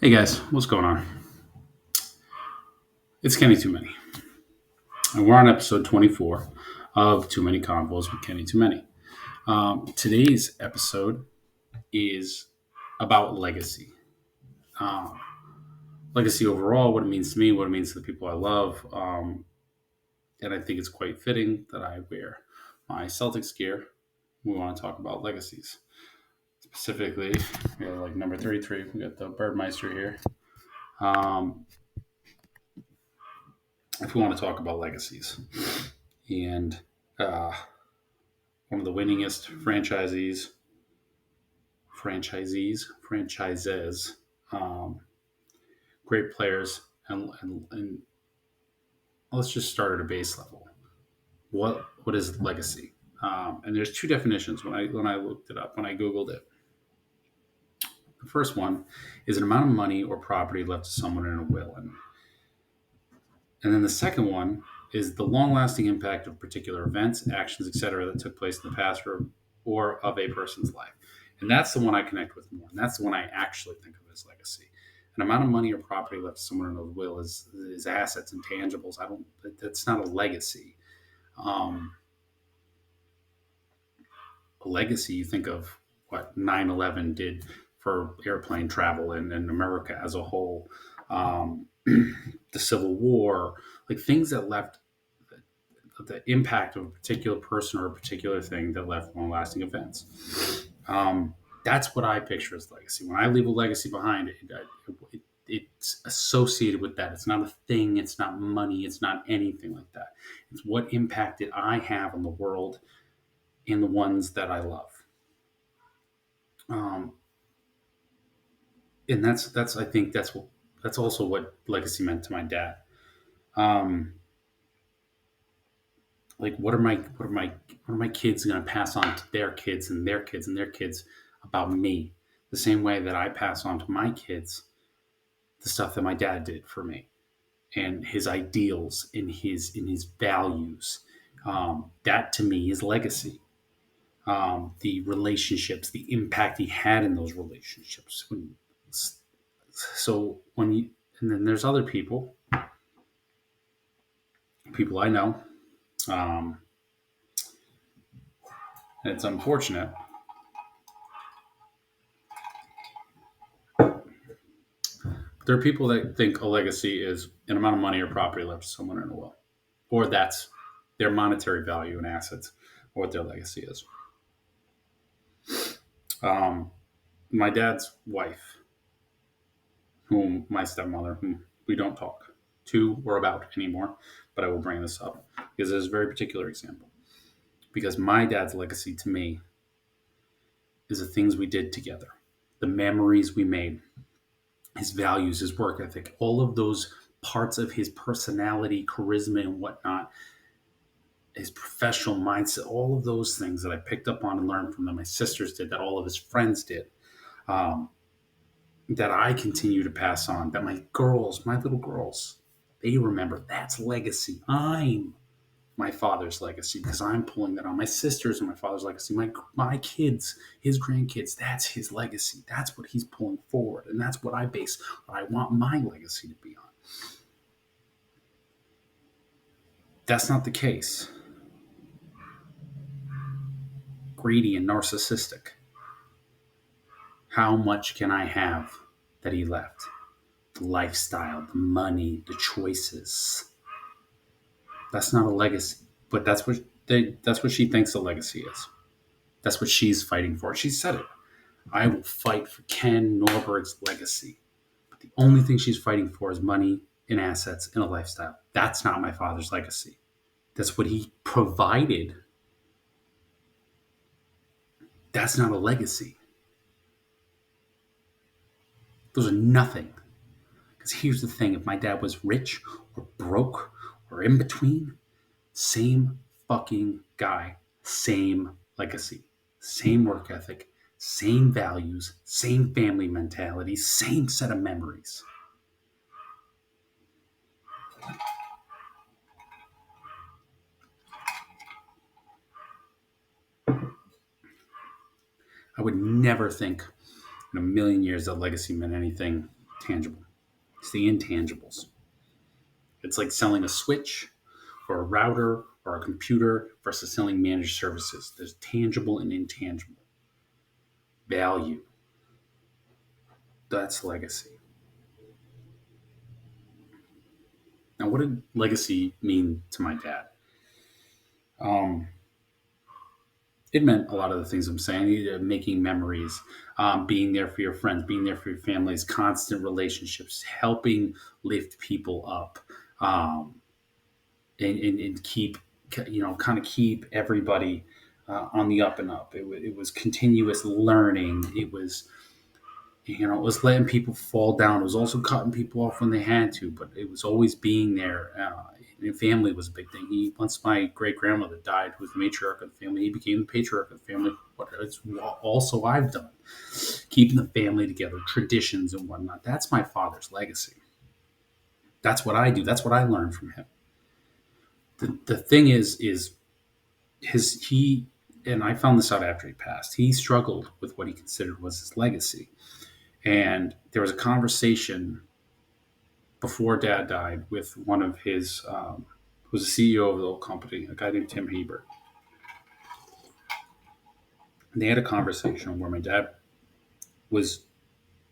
Hey guys, what's going on? It's Kenny Too Many, and we're on episode 24 of Too Many Convos with Kenny Too Many. Today's episode is about legacy. Um, Legacy overall, what it means to me, what it means to the people I love, and I think it's quite fitting that I wear my Celtics gear. We want to talk about legacies. Specifically, like number 33, we got the Birdmeister here. Um, if we want to talk about legacies. And uh, one of the winningest franchises, um, great players, and let's just start at a base level. What is legacy? And there's two definitions when I looked it up when I googled it. The first one is an amount of money or property left to someone in a will, and then the second one is the long-lasting impact of particular events, actions, etc., that took place in the past or of a person's life. And that's the one I connect with more. And that's the one I actually think of as legacy. An amount of money or property left to someone in a will is assets and tangibles. I don't. That's not a legacy. Um, a legacy. You think of what 9/11 did for airplane travel in America as a whole. The Civil War, like things that left the impact of a particular person or a particular thing that left long lasting events. That's what I picture as legacy. When I leave a legacy behind, it's associated with that. It's not a thing, it's not money, it's not anything like that. It's what impact did I have on the world and the ones that I love. Um, and that's I think that's also what legacy meant to my dad. Um, like what are my kids going to pass on to their kids and their kids and their kids about me, the same way that I pass on to my kids the stuff that my dad did for me and his ideals in his values. That to me is legacy. The relationships, the impact he had in those relationships. When you, and then there's other people I know. um, and it's unfortunate. There are people that think a legacy is an amount of money or property left to someone in a will, or that's their monetary value and assets, or what their legacy is. Um, my dad's wife, whom my stepmother, whom we don't talk to or about anymore, but I will bring this up because it's a very particular example. Because my dad's legacy to me is the things we did together, the memories we made, his values, his work ethic, all of those parts of his personality, charisma, and whatnot, his professional mindset, all of those things that I picked up on and learned from that my sisters did, that all of his friends did, um, that I continue to pass on, that my little girls, they remember. That's legacy. I'm my father's legacy because I'm pulling that on. My sisters and my father's legacy, my kids, his grandkids, that's his legacy. That's what he's pulling forward. And that's what I base what I want my legacy to be on. That's not the case. Greedy and narcissistic. How much can I have that he left? The lifestyle, the money, the choices. That's not a legacy, but that's what she thinks a legacy is. That's what she's fighting for. She said it. I will fight for Ken Norberg's legacy. But the only thing she's fighting for is money and assets and a lifestyle. That's not my father's legacy. That's what he provided. That's not a legacy. Those are nothing. Because here's the thing, if my dad was rich or broke or in between, same fucking guy, same legacy, same work ethic, same values, same family mentality, same set of memories. I would never think in a million years that legacy meant anything tangible. It's the intangibles. It's like selling a switch or a router or a computer versus selling managed services. There's tangible and intangible value. That's legacy. Now, what did legacy mean to my dad? Um, it meant a lot of the things I'm saying, making memories, being there for your friends, being there for your families, constant relationships, helping lift people up, um, and keep, kind of keep everybody on the up and up. It was continuous learning. It was letting people fall down. It was also cutting people off when they had to, but it was always being there. And family was a big thing. Once my great grandmother died, who was the matriarch of the family, he became the patriarch of the family. What it's also I've done, keeping the family together, traditions and whatnot. That's my father's legacy. That's what I do. That's what I learned from him. The thing is he and I found this out after he passed. He struggled with what he considered was his legacy, and there was a conversation before Dad died with one of his, who was the CEO of the old company, a guy named Tim Hebert. And they had a conversation where my dad was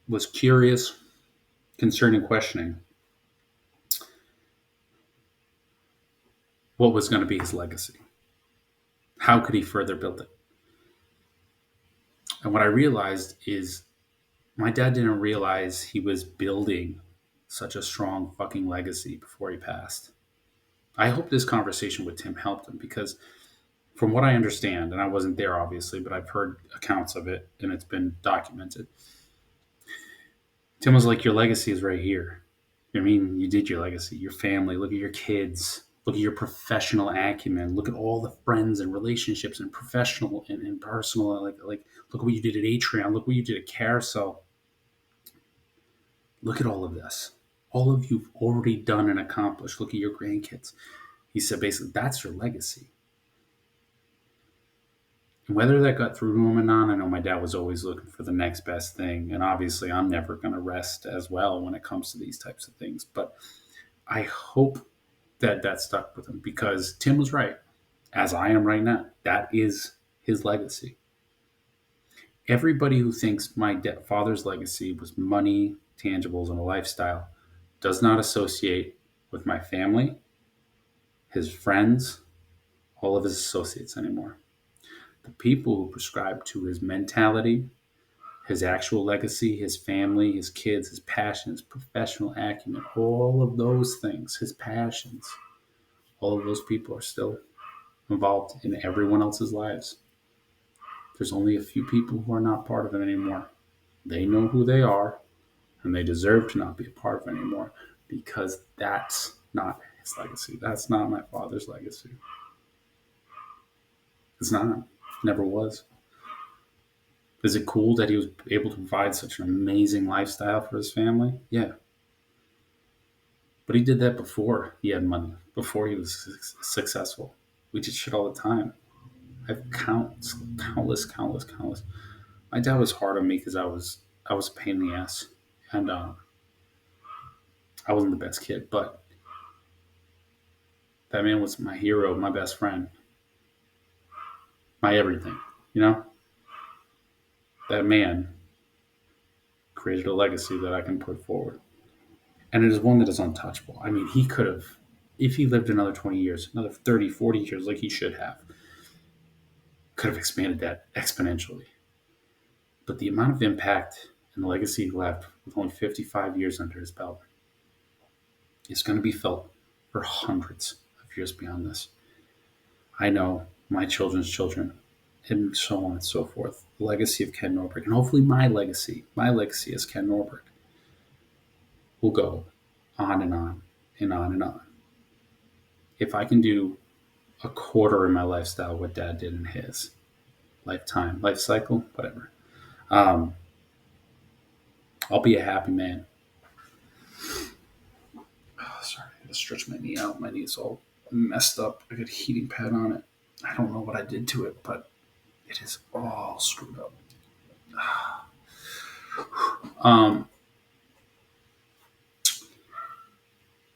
was curious, concerned, and questioning what was going to be his legacy. How could he further build it? And what I realized is my dad didn't realize he was building such a strong fucking legacy before he passed. I hope this conversation with Tim helped him because, from what I understand, and I wasn't there obviously, but I've heard accounts of it and it's been documented. Tim was like, "Your legacy is right here. I mean, you did your legacy, your family. Look at your kids. Look at your professional acumen. Look at all the friends and relationships and professional and personal. Like, look what you did at Atrium. Look what you did at Carousel. Look at all of this. All of you've already done and accomplished. Look at your grandkids." He said, basically, that's your legacy. And whether that got through to him or not, I know my dad was always looking for the next best thing. And obviously, I'm never going to rest as well when it comes to these types of things. But I hope that stuck with him because Tim was right, as I am right now. That is his legacy. Everybody who thinks my father's legacy was money, tangibles, and a lifestyle does not associate with my family, his friends, all of his associates anymore. The people who prescribe to his mentality, his actual legacy, his family, his kids, his passion, his professional acumen, all of those things, his passions, all of those people are still involved in everyone else's lives. There's only a few people who are not part of it anymore. They know who they are, and they deserve to not be a part of it anymore because that's not his legacy. That's not my father's legacy. It's not. Never was. Is it cool that he was able to provide such an amazing lifestyle for his family? Yeah. But he did that before he had money, before he was successful. We did shit all the time. I have countless. My dad was hard on me because I was a pain in the ass, and I wasn't the best kid. But that man was my hero, my best friend, my everything. You know, that man created a legacy that I can put forward, and it is one that is untouchable. I mean, he could have, if he lived another 20 years, another 30, 40 years, like he should have, could have expanded that exponentially. But the amount of impact and legacy he left with only 55 years under his belt is going to be felt for hundreds of years beyond this. I know my children's children, and so on and so forth. The legacy of Ken Norberg, and hopefully my legacy as Ken Norberg, will go on and on and on and on. If I can do a quarter in my lifestyle what Dad did in his lifetime, life cycle, whatever, um, I'll be a happy man. Oh, sorry, I gotta stretch my knee out. My knee's all messed up. I got a heating pad on it. I don't know what I did to it, but it is all screwed up. Um,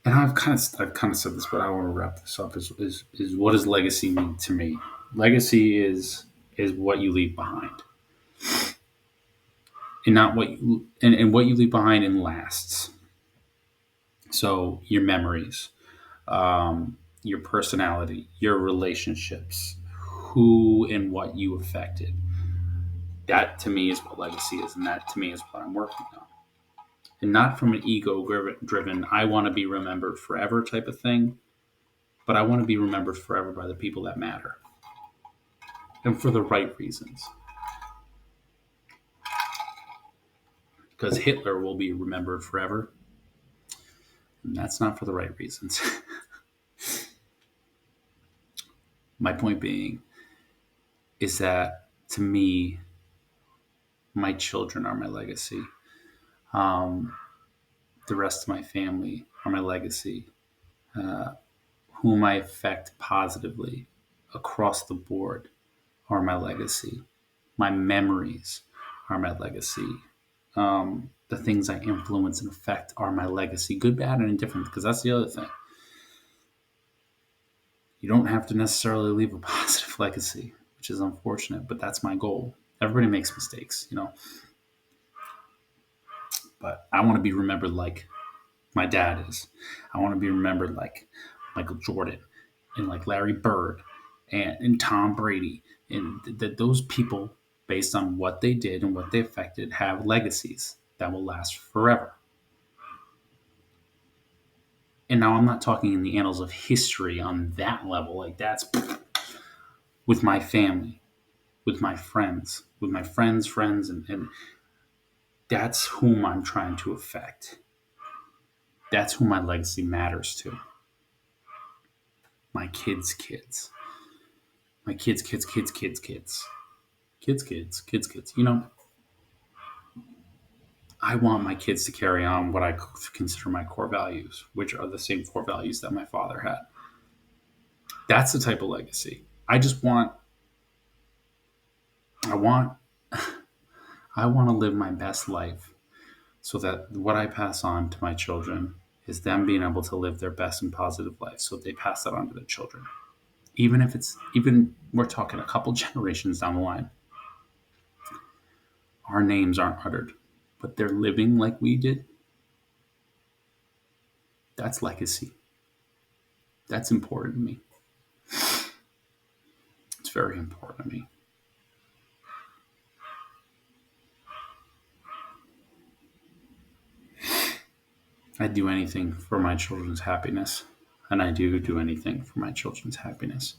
and I've kind of said this, but I want to wrap this up. Is what does legacy mean to me? Legacy is what you leave behind, and not what you and what you leave behind and lasts. So your memories, your personality, your relationships, who and what you affected. That to me is what legacy is, and that to me is what I'm working on. And not from an ego driven, I want to be remembered forever type of thing, but I want to be remembered forever by the people that matter and for the right reasons. Because Hitler will be remembered forever, and that's not for the right reasons. My point being is that to me, my children are my legacy. Um, the rest of my family are my legacy. Uh, whom I affect positively across the board are my legacy. My memories are my legacy. The things I influence and affect are my legacy, good, bad, and indifferent, because that's the other thing. You don't have to necessarily leave a positive legacy, which is unfortunate, but that's my goal. Everybody makes mistakes. But I want to be remembered like my dad is. I want to be remembered like Michael Jordan and like Larry Bird and Tom Brady. And that those people, based on what they did and what they affected, have legacies that will last forever. And now I'm not talking in the annals of history on that level. Like that's with my family, with my friends, friends, and that's whom I'm trying to affect. That's who my legacy matters to. My kids, my kids. I want my kids to carry on what I consider my core values, which are the same core values that my father had. That's the type of legacy. I want, I want to live my best life so that what I pass on to my children is them being able to live their best and positive life. So they pass that on to their children. Even we're talking a couple generations down the line, our names aren't uttered, but they're living like we did. That's legacy. That's important to me. It's very important to me. I'd do anything for my children's happiness, and I do anything for my children's happiness.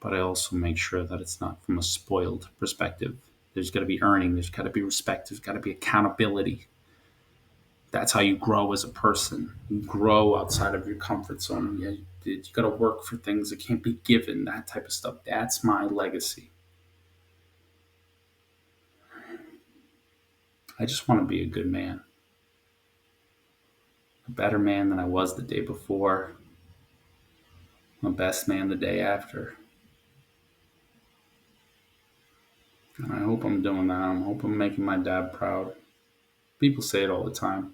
But I also make sure that it's not from a spoiled perspective. There's got to be earning, there's got to be respect, there's got to be accountability. That's how you grow as a person. You grow outside of your comfort zone. You got to work for things that can't be given, that type of stuff. That's my legacy. I just want to be a good man, a better man than I was the day before, my best man the day after. And I hope I'm doing that. I hope I'm making my dad proud. People say it all the time.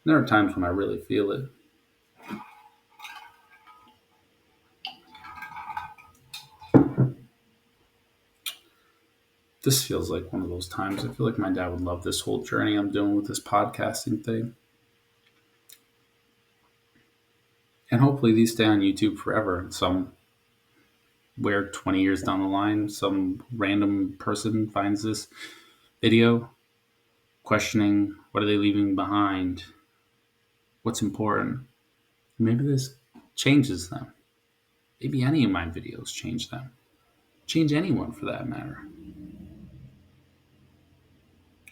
There are times when I really feel it. This feels like one of those times. I feel like my dad would love this whole journey I'm doing with this podcasting thing. And hopefully these stay on YouTube forever. Somewhere 20 years down the line, some random person finds this video questioning what are they leaving behind? What's important? Maybe this changes them. Maybe any of my videos change them. Change anyone for that matter.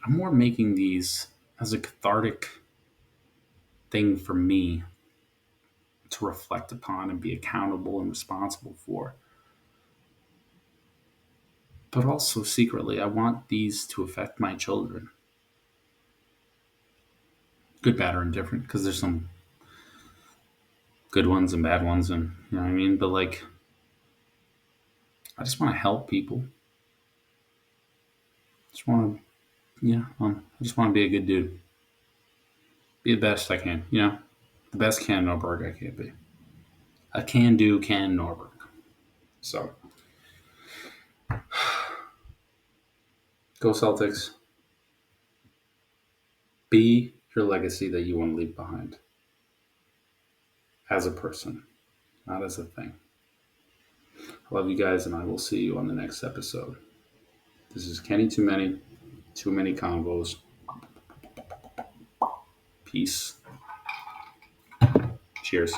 I'm more making these as a cathartic thing for me to reflect upon and be accountable and responsible for. But also secretly, I want these to affect my children. Good, bad, or indifferent, because there's some good ones and bad ones, and you know what I mean? But like, I just want to help people. Just want to, I just want to be a good dude. Be the best I can. The best Ken Norberg I can be. A can do Ken Norberg. So, go Celtics. Be your legacy that you want to leave behind as a person, not as a thing. I love you guys, and I will see you on the next episode. This is Kenny Too Many Convos. Peace. Cheers.